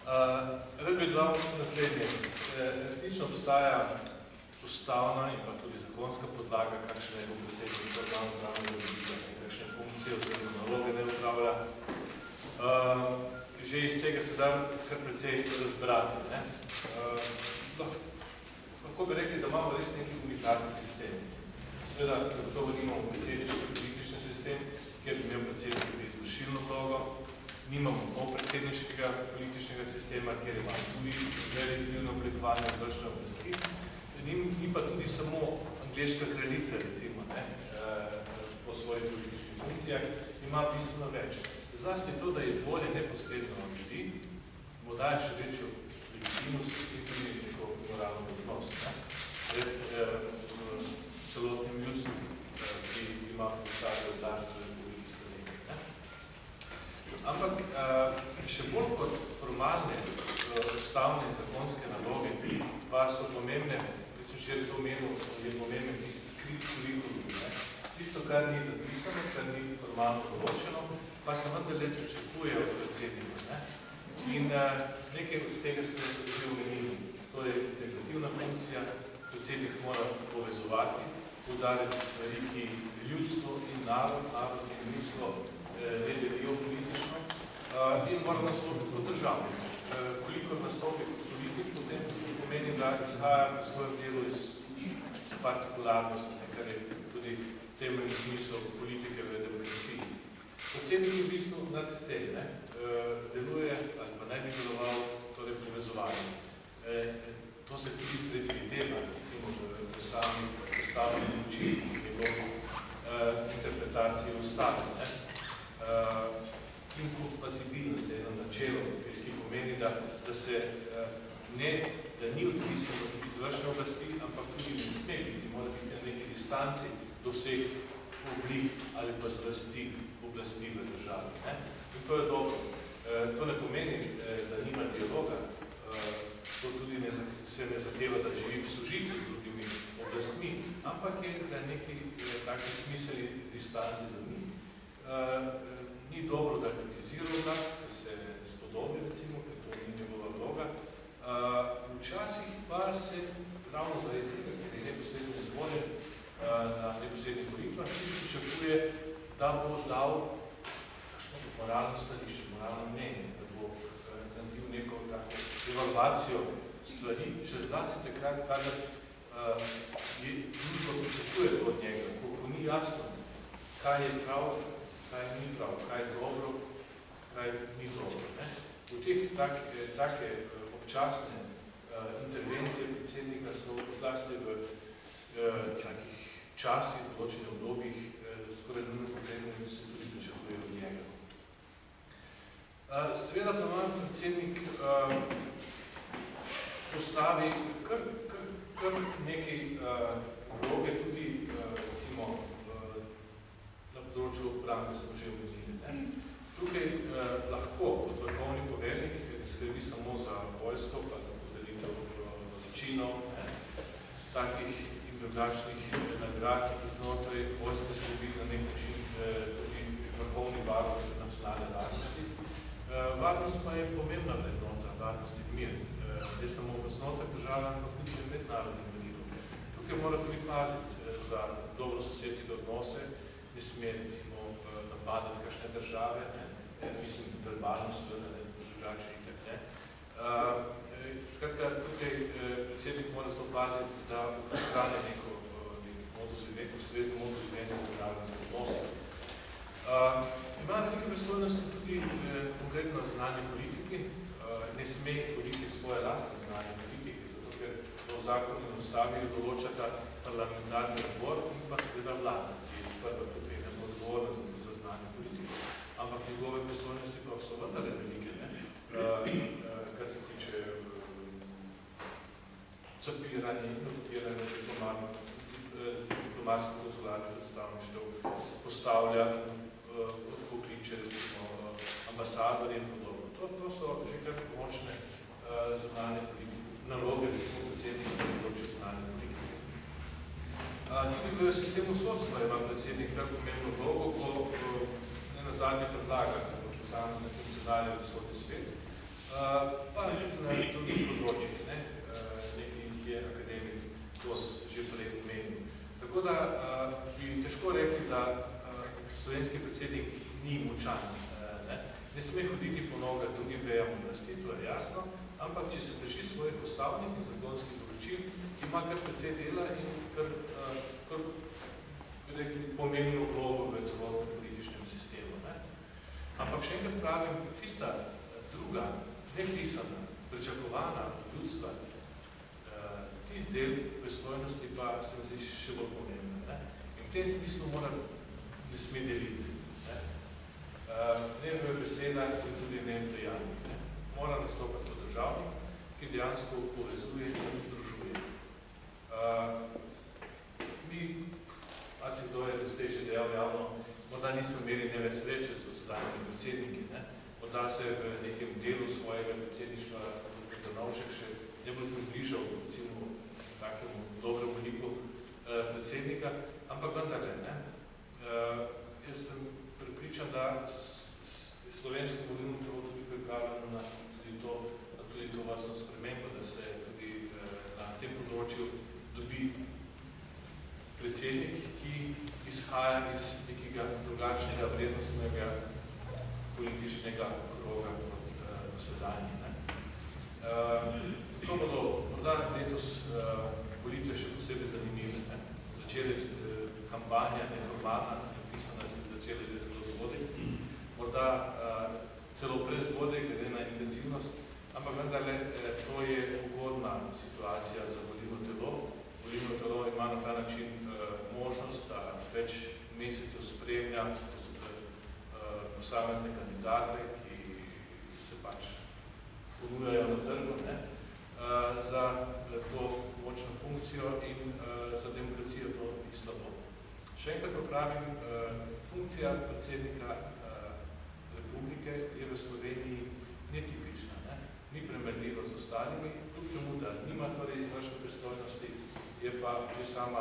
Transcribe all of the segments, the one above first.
Rad bi dal naslednje. Resnično obstaja ustavna in pa tudi zakonska podlaga, kakšne je predsednik organov upravnega odbora, kakšne funkcije oziroma naloge ne upravlja. Že iz tega se da kar precej razbrati. Lahko bi rekli, da imamo res neki unitarni sistem. Seveda, zagotovo nimamo predsedniški politični sistem, kjer bi imel predsednik izvršilno vlogo, nimamo predsedniškega političnega sistema, kjer ima tudi relativno oblikovanje izvršne oblasti. Ni pa tudi samo angleška kraljica, recimo, po svojih političnih funkcijah, ima bistveno več. Zlasti to, da je izvoljen neposredno od ljudi, mu daje še večjo legitimnost in tudi neko moralno dolžnost. Celotnim ljudstvom, ki ima predstavljajo oblast v Republiki Sloveniji. Ampak še bolj kot formalne ustavne in zakonske naloge pa so pomembne, kot sem že to omenil, je pomembne tisti skrit kurikulum. Tisto, kar ni zapisano, kar ni formalno določeno, pa se vendarle pričakuje od predsednika. In nekaj od tega ste že omenili. To je integrativna funkcija, predsednik mora povezovati, poudarjati stvari, ki ljudstvo in narod in ljudstvo ne delijo politično in mora nastopiti kot državnik. Koliko nastopi kot politik, potem pomeni, da izhaja v svojem delu iz partikularnosti, kar je tudi temeljni smisel politike v demokraciji. Predsednik je v bistvu nad tej, deluje ali pa naj bi deloval torej povezovanje. To se tudi predvideva, recimo v sami ustavni luči njegovi interpretaciji ustave. Inkompatibilnost je eno načelo, ki pomeni, da ni odvisen od izvršne oblasti, ampak tudi ne sme biti, mora biti na neki distanci do vseh oblik ali pa zvrsti oblasti v državi. In to je dobro. To ne pomeni, da nima dialoga, to tudi se ne zahteva, da živi v sožitju z drugimi oblastmi, ampak je neki taki smiselni distanci, da ni dobro, da kritizira oblast, da se spodobi, recimo, ker to ni njegova vloga. Včasih pa se ravno zaradi tega, ker je neposredno izvoljen na neposrednih volitvah, ki pričakuje, da bo dal kakšno moralno stališče, moralno mnenje, da bo naredil neko tako evaluacijo stvari, še zlasti takrat, kadar družba pričakuje to od njega, ko ni jasno, kaj je prav, kaj ni prav, kaj je dobro, kaj ni dobro. V teh take občasne intervencije predsednika so zlasti v takih časih, določenih obdobjih, skoraj nujno potrebno se tudi pričakuje od njega. Seveda pa imam predsednik postavi kar nekaj vloge tudi, recimo, na področju obrambe smo že omenili. Tukaj lahko kot vrhovni poveljnik ne skrbi samo za vojsko, pa za podelitev zločinov, takih in drugačnih nagrad znotraj vojske skrbi na nek način tudi vrhovni varuh nacionalne varnosti. Varnost pa je pomembna vrednota, varnost in mir. Ne samo znotraj države, ampak tudi v mednarodnem merilu. Tukaj mora tudi paziti za dobrososedske odnose, ne sme recimo napadati kakšne države, mislim, verbalnost, drugače in tak ne. Skratka, tukaj predsednik mora zelo paziti, da ohrani neko ustrezno modus življenja v mednarodnih odnosih. Ima velike pristojnosti tudi konkretno znanje politiki, ne sme voditi svoje lastne znanje politike, zato ker v zakonu in ustavi določata parlamentarni odbor in pa seveda vlada, ki je prva potrebna odgovornost za znanje politike. Ampak njegove pristojnosti pa so vendarle velike, kar se tiče zapiranja in podpiranja diplomatsko-konzularnih predstavništev, postavlja pokliče ambasadorje in podobno. To so že kar močne zunanje naloge, recimo predsednika na področju zunanje politike. Tudi v sistemu sodstva ima predsednik kar pomembno vlogo, ko ne nazadnje predlaga posamezne funkcionarje v sodni svet. pa tudi na drugih področjih, nekih je akademik Kos že prej omenil. Tako da bi težko rekli, da slovenski predsednik ni močan. Ne sme hoditi po nogah drugim vejam oblasti, to je jasno, ampak če se drži svojih ustavnih in zakonskih določil, ima kar precej dela in kar pomembno vlogo v celotnem političnem sistemu. Ampak še enkrat pravim, tista druga, nepisana, pričakovana ljudstva, tisti del pristojnosti pa se mi zdi še bolj pomembno. In v tem smislu ne sme deliti. Ne v besedah in tudi ne v dejanjih. Mora nastopati kot državnik, ki dejansko povezuje in združuje. Mi, si kdo je doslej že dejal javno, morda nismo imeli ne več sreče z dosedanjimi predsedniki. Morda se v nekem delu svojega predsedništva Drnovšek še ne bolj približal recimo takemu dobremu liku predsednika, ampak vendarle, jaz sem pripričan, da slovensko volilno telo tudi pripravljeno na tudi to vrstno spremembo, da se tudi na tem področju dobi predsednik, ki izhaja iz nekega drugačnega vrednostnega političnega kroga kot dosedanji. To bodo morda letos volitve še posebej zanimive. Začeli kampanja, neformalna, napisana se začeli že zelo zgodaj, morda celo prezgodaj, glede na intenzivnost, ampak vendarle to je ugodna situacija za volilno telo. Volilno telo ima na ta način možnost, da več mesecev spremlja posamezne kandidate, ki se pač ponujajo na trgu za to močno funkcijo in za demokracijo to ni slabo. Še enkrat pa pravim, funkcija predsednika republike je v Sloveniji netipična, ni primerljiva z ostalimi, kljub temu, da nima torej izvršne pristojnosti, je pa že sam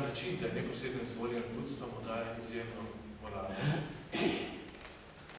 način, da je neposredno izvoljen ljudstvo, mu daje izjemno moralno.